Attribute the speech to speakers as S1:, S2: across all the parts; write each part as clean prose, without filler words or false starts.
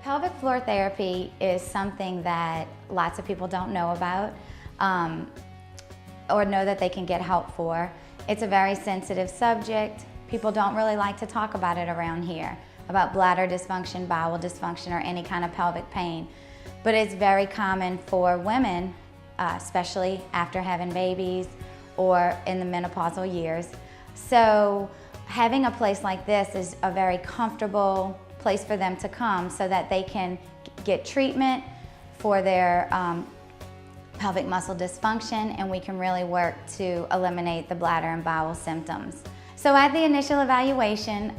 S1: Pelvic floor therapy is something that lots of people don't know about or know that they can get help for. It's a very sensitive subject. People don't really like to talk about it around here, about bladder dysfunction, bowel dysfunction, or any kind of pelvic pain. But it's very common for women, especially after having babies or in the menopausal years. So having a place like this is a very comfortable place for them to come so that they can get treatment for their pelvic muscle dysfunction, and we can really work to eliminate the bladder and bowel symptoms. So at the initial evaluation,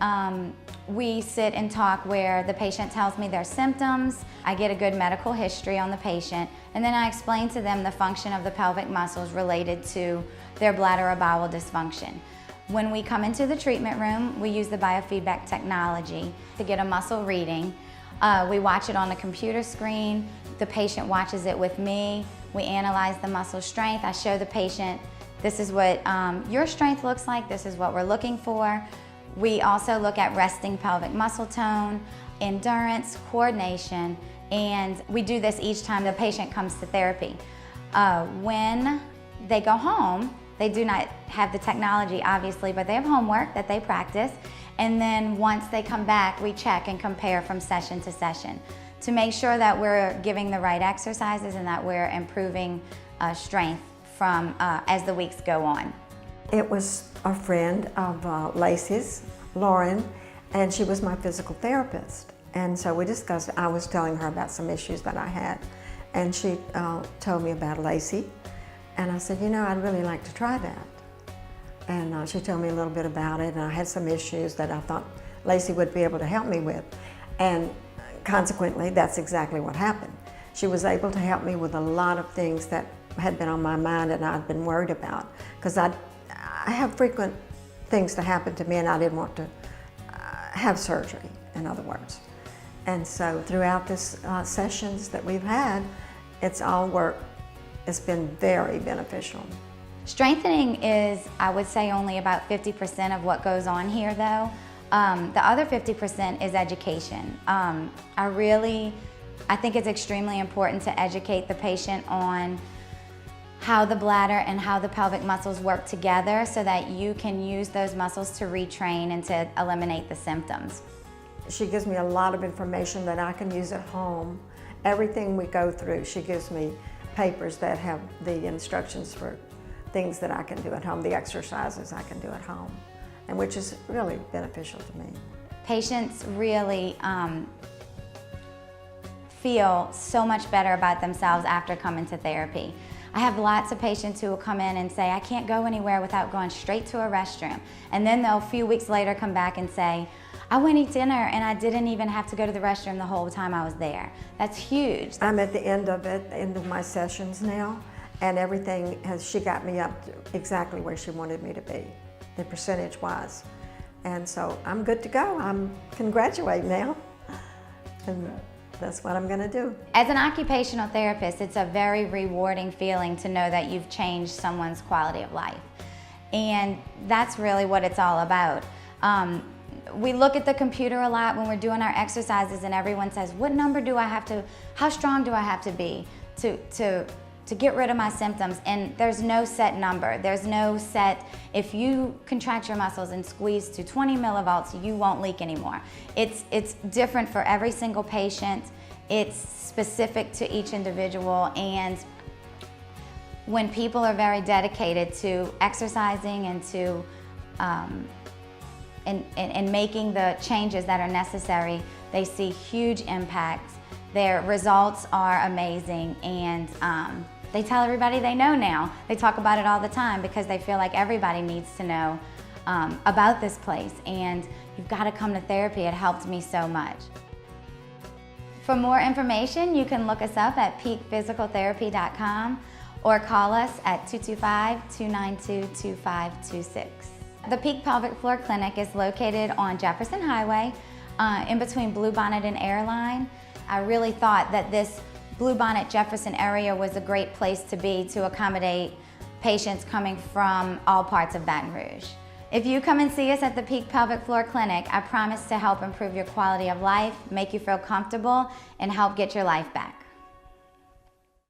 S1: we sit and talk where the patient tells me their symptoms. I get a good medical history on the patient, and then I explain to them the function of the pelvic muscles related to their bladder or bowel dysfunction. When we come into the treatment room, we use the biofeedback technology to get a muscle reading. We watch it on a computer screen. The patient watches it with me. We analyze the muscle strength. I show the patient, this is what your strength looks like, this is what we're looking for. We also look at resting pelvic muscle tone, endurance, coordination, and we do this each time the patient comes to therapy. When they go home, they do not have the technology, obviously, but they have homework that they practice. And then once they come back, we check and compare from session to session to make sure that we're giving the right exercises and that we're improving strength from as the weeks go on.
S2: It was a friend of Lacey's, Lauren, and she was my physical therapist. And so we discussed, I was telling her about some issues that I had, and she told me about Lacey. And I said, you know, I'd really like to try that. And she told me a little bit about it, and I had some issues that I thought Lacey would be able to help me with. And consequently, that's exactly what happened. She was able to help me with a lot of things that had been on my mind and I'd been worried about. Because I have frequent things to happen to me, and I didn't want to have surgery, in other words. And so throughout this sessions that we've had, it's all worked. It's been very beneficial.
S1: Strengthening is, I would say, only about 50% of what goes on here though. The other 50% is education. I think it's extremely important to educate the patient on how the bladder and how the pelvic muscles work together so that you can use those muscles to retrain and to eliminate the symptoms.
S2: She gives me a lot of information that I can use at home. Everything we go through, she gives me papers that have the instructions for things that I can do at home, the exercises I can do at home, and which is really beneficial to me.
S1: Patients really feel so much better about themselves after coming to therapy. I have lots of patients who will come in and say, I can't go anywhere without going straight to a restroom. And then they'll a few weeks later come back and say, I went to eat dinner and I didn't even have to go to the restroom the whole time I was there. That's huge.
S2: I'm at the end of my sessions now, and everything she got me up to exactly where she wanted me to be, the percentage-wise. And so I'm good to go. I can graduate now, and that's what I'm gonna do.
S1: As an occupational therapist, it's a very rewarding feeling to know that you've changed someone's quality of life. And that's really what it's all about. We look at the computer a lot when we're doing our exercises, and everyone says, what number do I have to, how strong do I have to be to get rid of my symptoms? And there's no set number. There's no set, if you contract your muscles and squeeze to 20 millivolts, you won't leak anymore. It's different for every single patient. It's specific to each individual, and when people are very dedicated to exercising and to and making the changes that are necessary, they see huge impacts. Their results are amazing, and they tell everybody they know now. They talk about it all the time because they feel like everybody needs to know about this place, and you've got to come to therapy. It helped me so much. For more information, you can look us up at peakphysicaltherapy.com or call us at 225-292-2526. The Peak Pelvic Floor Clinic is located on Jefferson Highway, in between Bluebonnet and Airline. I really thought that this Bluebonnet Jefferson area was a great place to be to accommodate patients coming from all parts of Baton Rouge. If you come and see us at the Peak Pelvic Floor Clinic, I promise to help improve your quality of life, make you feel comfortable, and help get your life back.